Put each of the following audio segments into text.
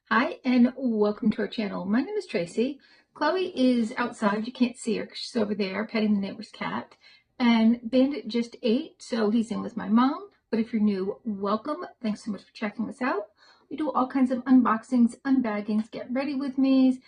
Hi and welcome to our channel. My name is Tracy. Chloe is outside. You can't see her because she's over there petting the neighbor's cat. And Bandit just ate, so he's in with my mom. But if you're new, welcome. Thanks so much for checking us out. We do all kinds of unboxings, unbaggings, get ready with me's,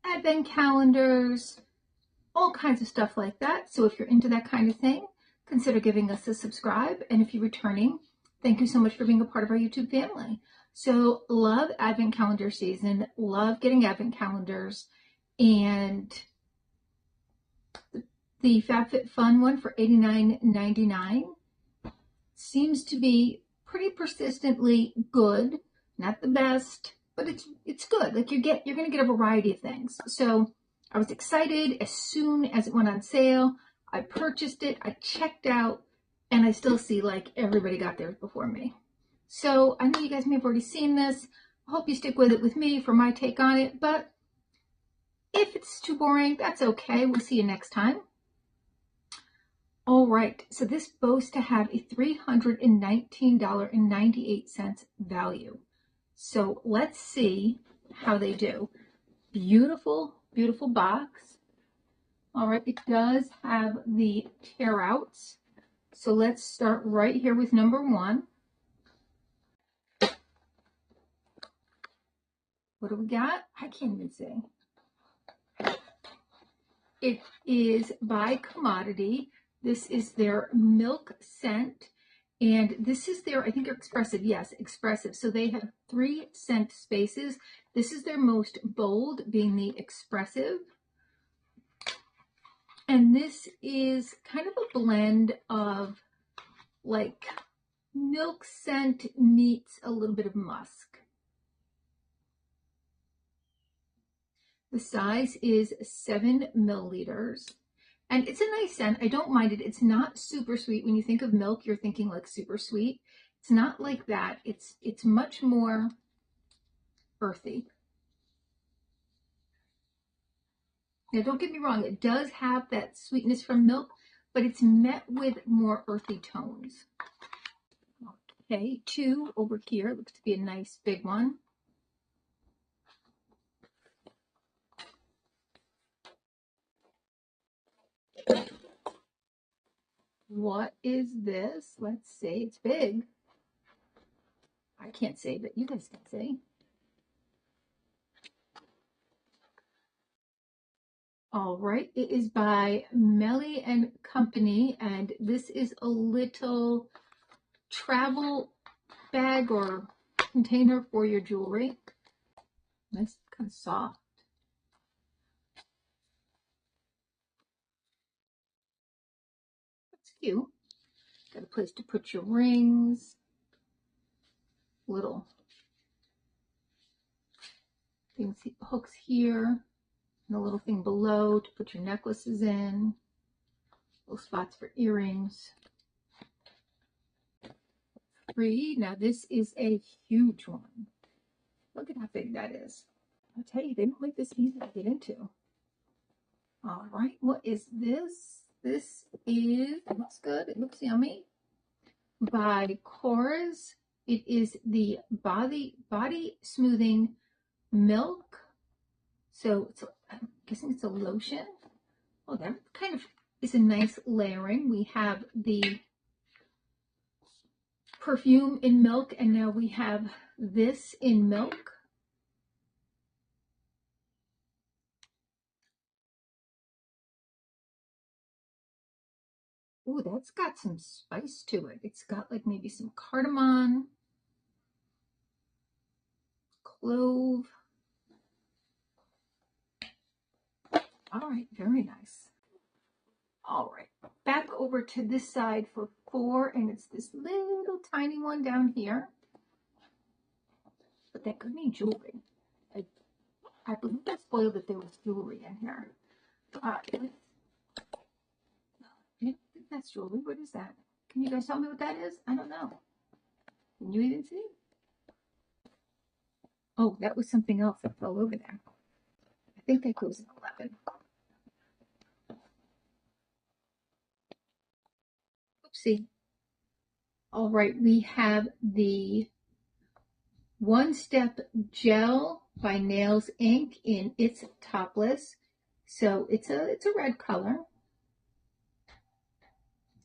advent calendars, all kinds of stuff like that. So if you're into that kind of thing, consider giving us a subscribe. And if you're returning, thank you so much for being a part of our YouTube family. So love advent calendar season, love getting advent calendars, and the FabFitFun one for $89.99 seems to be pretty persistently good. Not the best, but it's good. Like you're gonna get a variety of things. So I was excited as soon as it went on sale. I purchased it, I checked out, and I still see like everybody got theirs before me. So I know you guys may have already seen this. I hope you stick with it with me for my take on it, but if it's too boring, that's okay. We'll see you next time. All right, so this boasts to have a $319.98 value. So let's see how they do. Beautiful, beautiful box. All right, it does have the tear outs. So let's start right here with number one. What do we got? I can't even see. It is by Commodity. This is their milk scent. And this is their, I think they're expressive. Yes, expressive. So they have 3 scent spaces. This is their most bold, being the expressive. And this is kind of a blend of like milk scent meets a little bit of musk. The size is 7 milliliters. And it's a nice scent. I don't mind it. It's not super sweet. When you think of milk, you're thinking like super sweet. It's not like that. It's much more earthy. Now, don't get me wrong. It does have that sweetness from milk, but it's met with more earthy tones. Okay, 2 over here. Looks to be a nice big one. What is this? Let's see. It's big. I can't see, but you guys can see. All right, it is by Melly and Company, and this is a little travel bag or container for your jewelry. Nice, kind of soft. That's cute. Got a place to put your rings. Little things, hooks here, and a little thing below to put your necklaces in. Little spots for earrings. 3. Now this is a huge one. Look at how big that is. I'll tell you, they don't make this easy to get into. All right, what is this? This is, it looks good, it looks yummy. By Korres. It is the body smoothing milk. So it's, I'm guessing it's a lotion. Oh, that kind of is a nice layering. We have the perfume in milk, and now we have this in milk. Oh, that's got some spice to it. It's got like maybe some cardamom, clove. All right, very nice. All right, back over to this side for 4, and it's this little tiny one down here. But that could be jewelry. I believe I spoiled that there was jewelry in here. I don't think that's jewelry. What is that? Can you guys tell me what that is? I don't know. Can you even see? Oh, that was something else that fell over there. I think that goes in 11. Oopsie. All right, we have the One Step Gel by Nails Inc. in It's Topless. So it's a red color.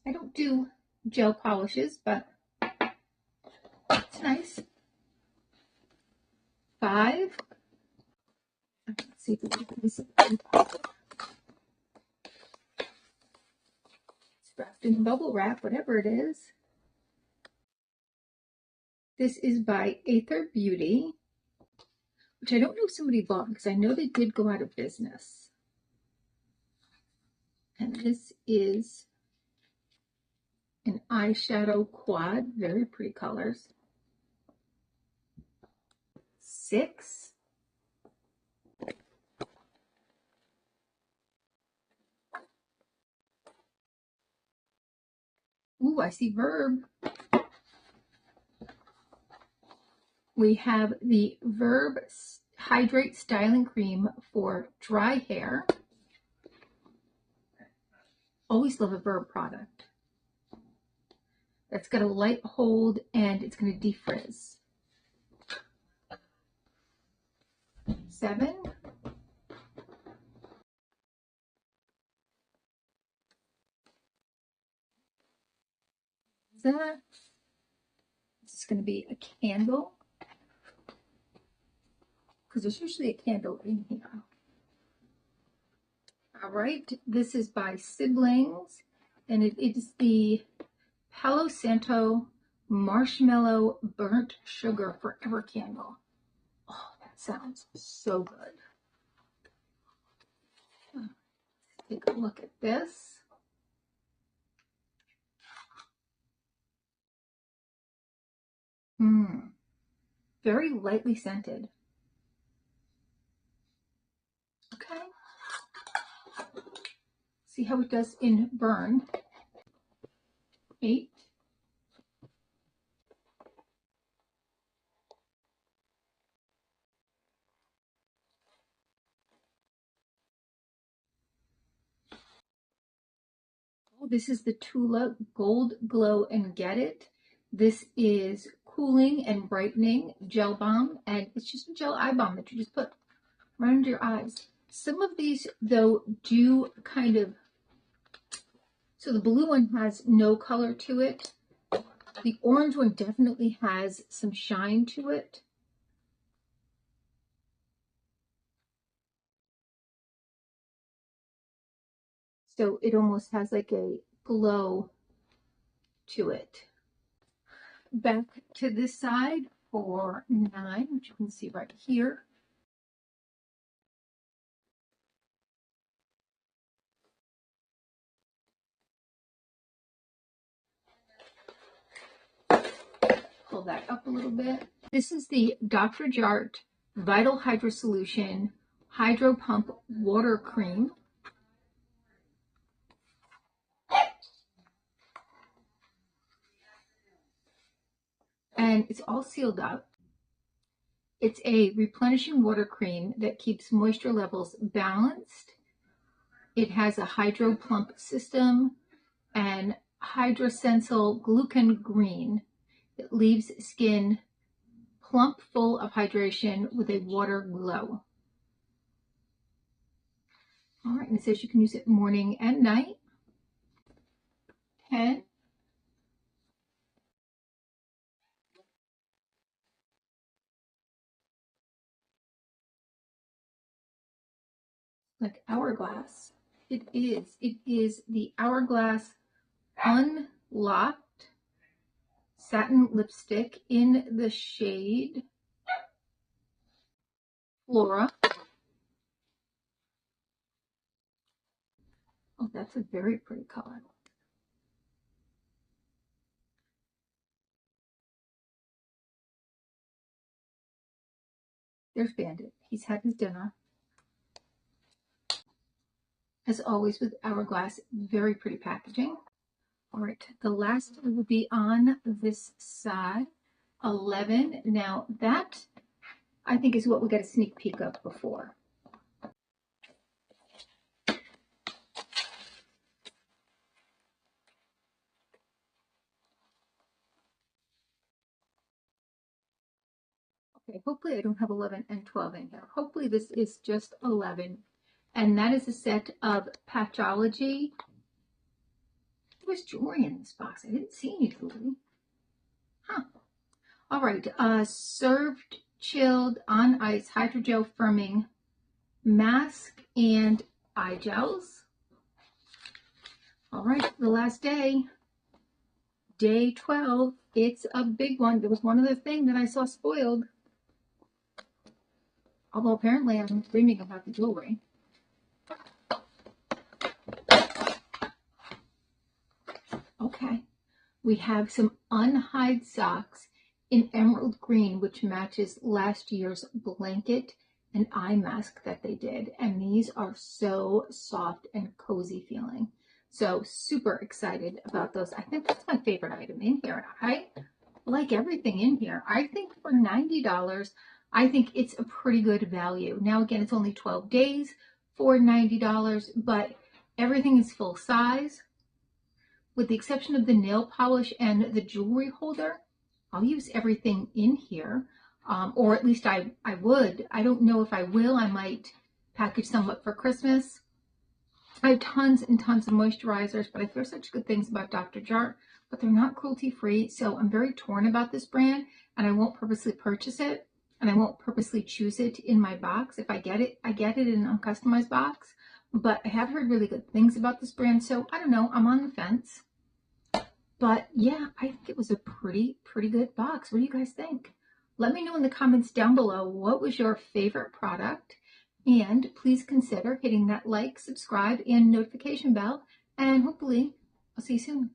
I don't do gel polishes, but it's nice. 5. Let's see if we can put this in. It's wrapped in bubble wrap, whatever it is. This is by Aether Beauty, which I don't know if somebody bought because I know they did go out of business. And this is an eyeshadow quad, very pretty colors. 6. Ooh, I see Verb. We have the Verb Hydrate Styling Cream for dry hair. Always love a Verb product. That's got a light hold and it's going to defrizz. 7. This is going to be a candle, because there's usually a candle in here. All right, this is by Siblings, and it is the Palo Santo Marshmallow Burnt Sugar Forever Candle. Oh, that sounds so good. Let's take a look at this. Very lightly scented. Okay. See how it does in burn. 8. Oh, this is the Tula Gold Glow and Get It. This is cooling and brightening gel balm, and it's just a gel eye balm that you just put right under your eyes. Some of these, though, do kind of, so the blue one has no color to it. The orange one definitely has some shine to it. So it almost has like a glow to it. Back to this side for 9, which you can see right here. Pull that up a little bit. This is the Dr. Jart Vital Hydro Solution Hydro Pump Water Cream. And it's all sealed up. It's a replenishing water cream that keeps moisture levels balanced. It has a hydro plump system and hydrosensial glucan green that leaves skin plump, full of hydration with a water glow. All right, and it says you can use it morning and night. 10. Like Hourglass. It is the Hourglass Unlocked Satin Lipstick in the shade Flora. Oh, that's a very pretty color. There's Bandit. He's had his dinner. As always with Hourglass, very pretty packaging. All right, the last will be on this side, 11. Now that, I think, is what we got a sneak peek of before. Okay, hopefully I don't have 11 and 12 in here. Hopefully this is just 11. And that is a set of Patchology. There's jewelry in this box. I didn't see any jewelry. Huh. All right. Served, chilled, on ice, hydrogel firming mask and eye gels. All right. The last day. Day 12. It's a big one. There was one other thing that I saw spoiled. Although apparently I'm dreaming about the jewelry. Okay. We have some unhide socks in emerald green, which matches last year's blanket and eye mask that they did. And these are so soft and cozy feeling. So super excited about those. I think that's my favorite item in here. I like everything in here. I think for $90, I think it's a pretty good value. Now, again, it's only 12 days for $90, but everything is full size. With the exception of the nail polish and the jewelry holder, I'll use everything in here, or at least I would. I don't know if I will. I might package some up for Christmas. I have tons and tons of moisturizers, but I hear such good things about Dr. Jart, but they're not cruelty-free, so I'm very torn about this brand, and I won't purposely purchase it, and I won't purposely choose it in my box. If I get it, I get it in an uncustomized box, but I have heard really good things about this brand, so I don't know. I'm on the fence. But yeah, I think it was a pretty good box. What do you guys think? Let me know in the comments down below what was your favorite product. And please consider hitting that like, subscribe, and notification bell. And hopefully, I'll see you soon.